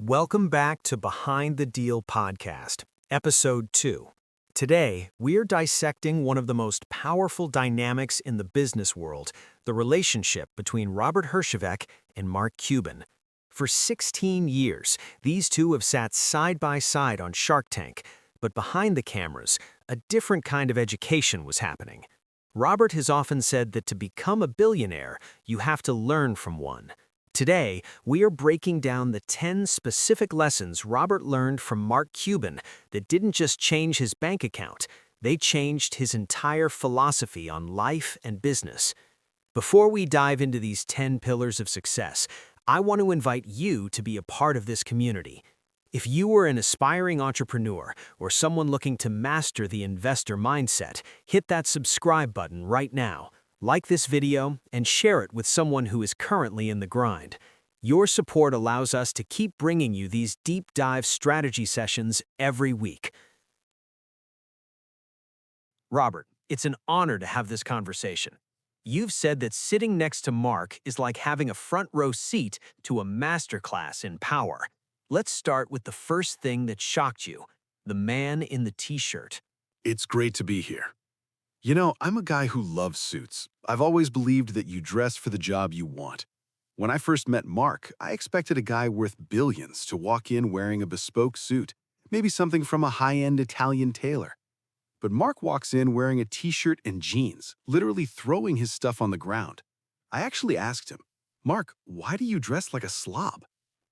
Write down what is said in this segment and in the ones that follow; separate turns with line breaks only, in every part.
Welcome back to Behind the Deal podcast, episode 2. Today, we're dissecting one of the most powerful dynamics in the business world, the relationship between Robert Herjavec and Mark Cuban. For 16 years, these two have sat side by side on Shark Tank, but behind the cameras, a different kind of education was happening. Robert has often said that to become a billionaire, you have to learn from one. Today, we are breaking down the 10 specific lessons Robert learned from Mark Cuban that didn't just change his bank account, they changed his entire philosophy on life and business. Before we dive into these 10 pillars of success, I want to invite you to be a part of this community. If you are an aspiring entrepreneur or someone looking to master the investor mindset, hit that subscribe button right now. Like this video and share it with someone who is currently in the grind. Your support allows us to keep bringing you these deep dive strategy sessions every week. Robert, it's an honor to have this conversation. You've said that sitting next to Mark is like having a front row seat to a masterclass in power. Let's start with the first thing that shocked you, the man in the t-shirt.
It's great to be here. You know, I'm a guy who loves suits. I've always believed that you dress for the job you want. When I first met Mark, I expected a guy worth billions to walk in wearing a bespoke suit, maybe something from a high-end Italian tailor. But Mark walks in wearing a t-shirt and jeans, literally throwing his stuff on the ground. I actually asked him, "Mark, why do you dress like a slob?"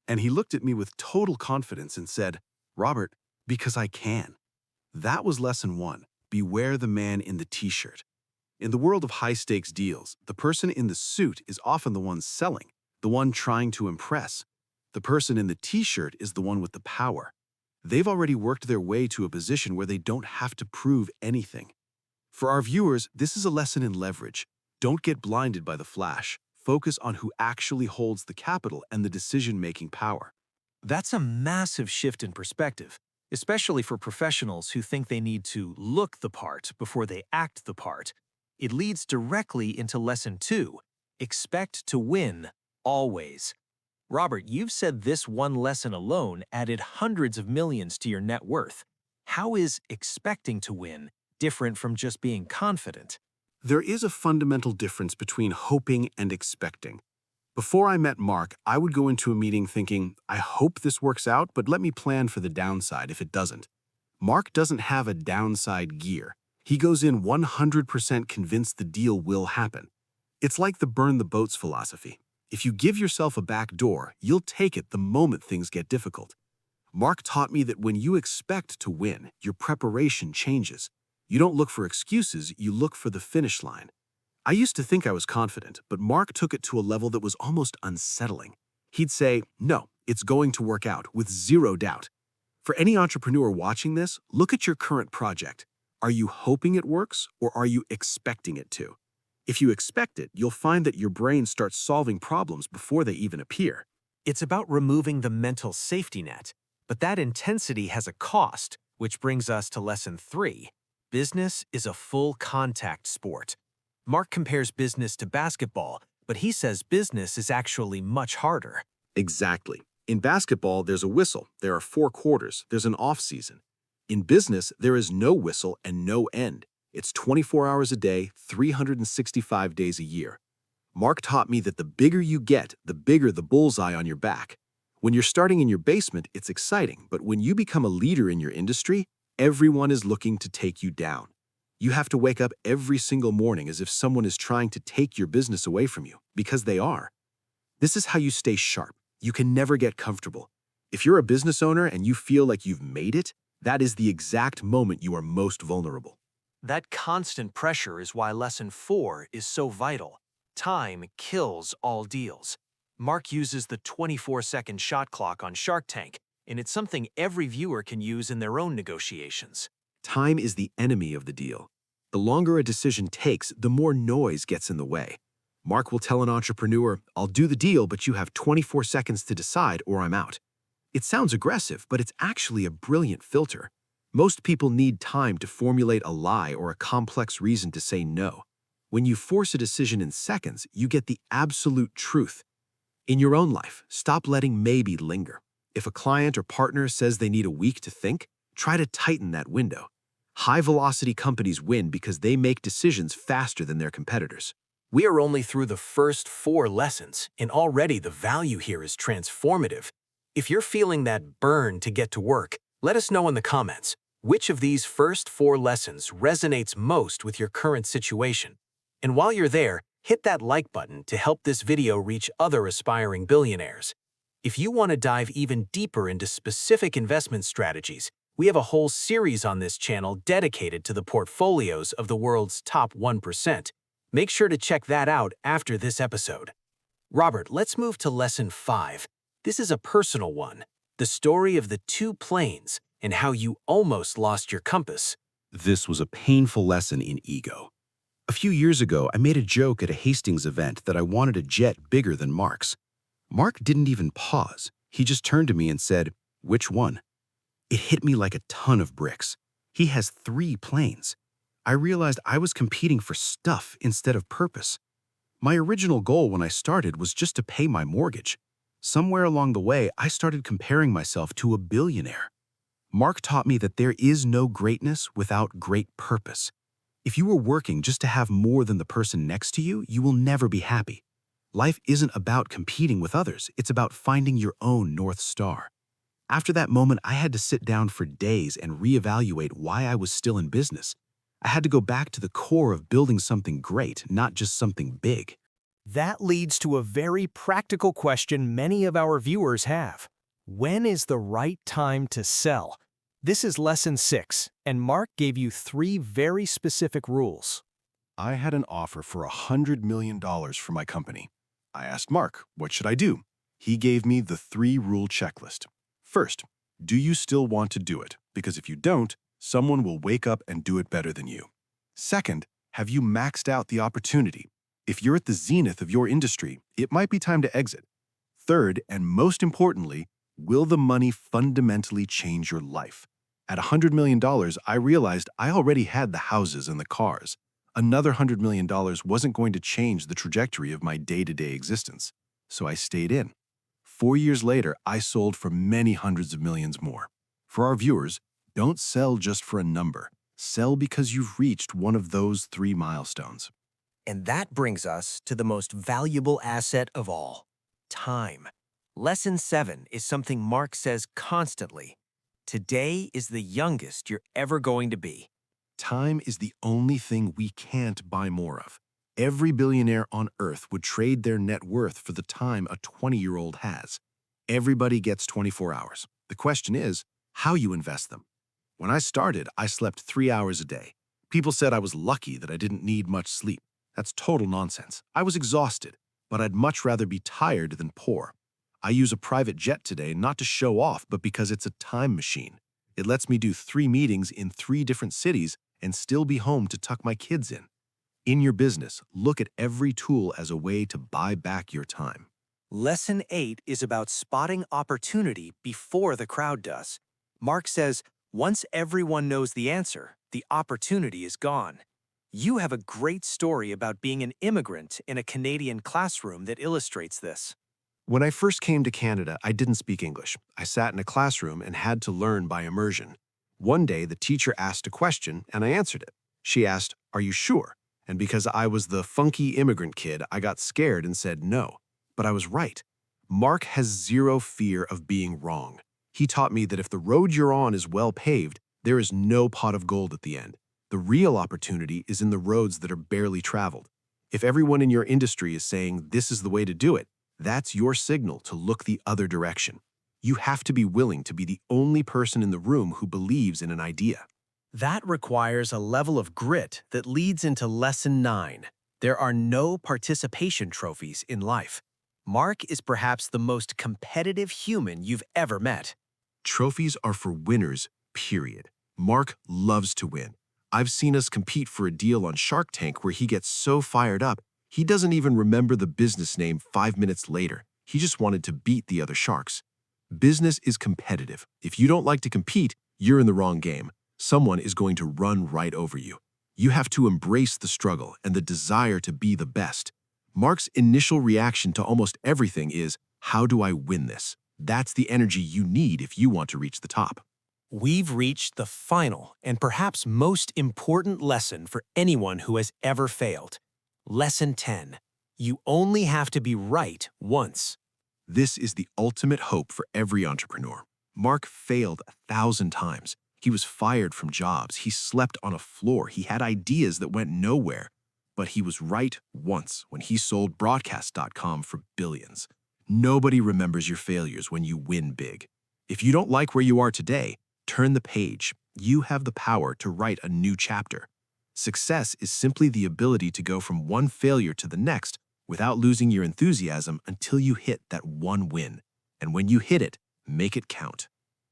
And he looked at me with total confidence and said, "Robert, because I can." That was lesson 1. Beware the man in the t-shirt. In the world of high-stakes deals, the person in the suit is often the one selling, the one trying to impress. The person in the t-shirt is the one with the power. They've already worked their way to a position where they don't have to prove anything. For our viewers, this is a lesson in leverage. Don't get blinded by the flash. Focus on who actually holds the capital and the decision-making power.
That's a massive shift in perspective, especially for professionals who think they need to look the part before they act the part. It leads directly into lesson 2, expect to win, always. Robert, you've said this one lesson alone added hundreds of millions to your net worth. How is expecting to win different from just being confident?
There is a fundamental difference between hoping and expecting. Before I met Mark, I would go into a meeting thinking, I hope this works out, but let me plan for the downside if it doesn't. Mark doesn't have a downside gear. He goes in 100% convinced the deal will happen. It's like the burn the boats philosophy. If you give yourself a back door, you'll take it the moment things get difficult. Mark taught me that when you expect to win, your preparation changes. You don't look for excuses, you look for the finish line. I used to think I was confident, but Mark took it to a level that was almost unsettling. He'd say, "No, it's going to work out," with zero doubt. For any entrepreneur watching this, look at your current project. Are you hoping it works, or are you expecting it to? If you expect it, you'll find that your brain starts solving problems before they even appear.
It's about removing the mental safety net, but that intensity has a cost, which brings us to lesson 3. Business is a full contact sport. Mark compares business to basketball, but he says business is actually much harder.
Exactly. In basketball, there's a whistle. There are 4 quarters. There's an off-season. In business, there is no whistle and no end. It's 24 hours a day, 365 days a year. Mark taught me that the bigger you get, the bigger the bullseye on your back. When you're starting in your basement, it's exciting, but when you become a leader in your industry, everyone is looking to take you down. You have to wake up every single morning as if someone is trying to take your business away from you, because they are. This is how you stay sharp. You can never get comfortable. If you're a business owner and you feel like you've made it, that is the exact moment you are most vulnerable.
That constant pressure is why lesson 4 is so vital. Time kills all deals. Mark uses the 24-second shot clock on Shark Tank, and it's something every viewer can use in their own negotiations.
Time is the enemy of the deal. The longer a decision takes, the more noise gets in the way. Mark will tell an entrepreneur, "I'll do the deal, but you have 24 seconds to decide or I'm out." It sounds aggressive, but it's actually a brilliant filter. Most people need time to formulate a lie or a complex reason to say no. When you force a decision in seconds, you get the absolute truth. In your own life, stop letting maybe linger. If a client or partner says they need a week to think, try to tighten that window. High-velocity companies win because they make decisions faster than their competitors.
We are only through the first 4 lessons, and already the value here is transformative. If you're feeling that burn to get to work, let us know in the comments. Which of these first 4 lessons resonates most with your current situation? And while you're there, hit that like button to help this video reach other aspiring billionaires. If you want to dive even deeper into specific investment strategies, we have a whole series on this channel dedicated to the portfolios of the world's top 1%. Make sure to check that out after this episode. Robert, let's move to Lesson 5. This is a personal one, the story of the 2 planes and how you almost lost your compass.
This was a painful lesson in ego. A few years ago, I made a joke at a Hastings event that I wanted a jet bigger than Mark's. Mark didn't even pause. He just turned to me and said, "Which one?" It hit me like a ton of bricks. He has 3 planes. I realized I was competing for stuff instead of purpose. My original goal when I started was just to pay my mortgage. Somewhere along the way, I started comparing myself to a billionaire. Mark taught me that there is no greatness without great purpose. If you are working just to have more than the person next to you, you will never be happy. Life isn't about competing with others, it's about finding your own North Star. After that moment, I had to sit down for days and reevaluate why I was still in business. I had to go back to the core of building something great, not just something big.
That leads to a very practical question many of our viewers have. When is the right time to sell? This is Lesson 6, and Mark gave you 3 very specific rules.
I had an offer for $100 million for my company. I asked Mark, what should I do? He gave me the 3-rule checklist. First, do you still want to do it? Because if you don't, someone will wake up and do it better than you. Second, have you maxed out the opportunity? If you're at the zenith of your industry, it might be time to exit. Third, and most importantly, will the money fundamentally change your life? At $100 million, I realized I already had the houses and the cars. Another $100 million wasn't going to change the trajectory of my day-to-day existence. So I stayed in. 4 years later, I sold for many hundreds of millions more. For our viewers, don't sell just for a number. Sell because you've reached one of those 3 milestones.
And that brings us to the most valuable asset of all, time. Lesson 7 is something Mark says constantly. Today is the youngest you're ever going to be.
Time is the only thing we can't buy more of. Every billionaire on Earth would trade their net worth for the time a 20-year-old has. Everybody gets 24 hours. The question is, how you invest them. When I started, I slept 3 hours a day. People said I was lucky that I didn't need much sleep. That's total nonsense. I was exhausted, but I'd much rather be tired than poor. I use a private jet today not to show off, but because it's a time machine. It lets me do 3 meetings in 3 different cities and still be home to tuck my kids in. In your business, look at every tool as a way to buy back your time.
Lesson 8 is about spotting opportunity before the crowd does. Mark says, once everyone knows the answer, the opportunity is gone. You have a great story about being an immigrant in a Canadian classroom that illustrates this.
When I first came to Canada, I didn't speak English. I sat in a classroom and had to learn by immersion. One day, the teacher asked a question, and I answered it. She asked, "Are you sure?" And because I was the funky immigrant kid, I got scared and said no. But I was right. Mark has 0 fear of being wrong. He taught me that if the road you're on is well paved, there is no pot of gold at the end. The real opportunity is in the roads that are barely traveled. If everyone in your industry is saying this is the way to do it, that's your signal to look the other direction. You have to be willing to be the only person in the room who believes in an idea.
That requires a level of grit that leads into Lesson 9. There are no participation trophies in life. Mark is perhaps the most competitive human you've ever met.
Trophies are for winners, period. Mark loves to win. I've seen us compete for a deal on Shark Tank where he gets so fired up, he doesn't even remember the business name 5 minutes later. He just wanted to beat the other sharks. Business is competitive. If you don't like to compete, you're in the wrong game. Someone is going to run right over you. You have to embrace the struggle and the desire to be the best. Mark's initial reaction to almost everything is, how do I win this? That's the energy you need if you want to reach the top.
We've reached the final and perhaps most important lesson for anyone who has ever failed. Lesson 10. You only have to be right once.
This is the ultimate hope for every entrepreneur. Mark failed 1,000 times. He was fired from jobs. He slept on a floor. He had ideas that went nowhere. But he was right once when he sold broadcast.com for billions. Nobody remembers your failures when you win big. If you don't like where you are today, turn the page. You have the power to write a new chapter. Success is simply the ability to go from one failure to the next without losing your enthusiasm until you hit that one win. And when you hit it, make it count.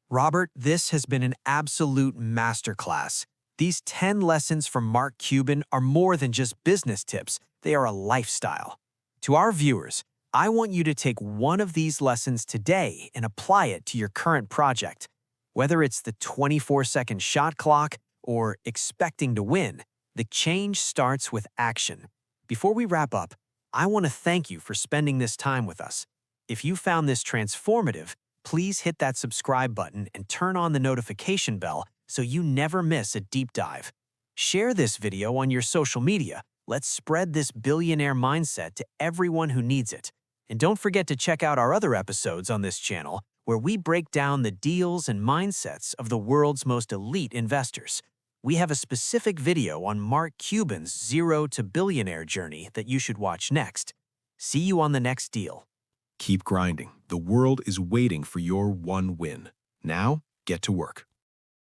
Robert, this has been an absolute masterclass. These 10 lessons from Mark Cuban are more than just business tips. They are a lifestyle. To our viewers, I want you to take one of these lessons today and apply it to your current project. Whether it's the 24-second shot clock or expecting to win, the change starts with action. Before we wrap up, I want to thank you for spending this time with us. If you found this transformative, please hit that subscribe button and turn on the notification bell so you never miss a deep dive. Share this video on your social media. Let's spread this billionaire mindset to everyone who needs it. And don't forget to check out our other episodes on this channel where we break down the deals and mindsets of the world's most elite investors. We have a specific video on Mark Cuban's zero to billionaire journey that you should watch next. See you on the next deal.
Keep grinding. The world is waiting for your one win. Now, get to work.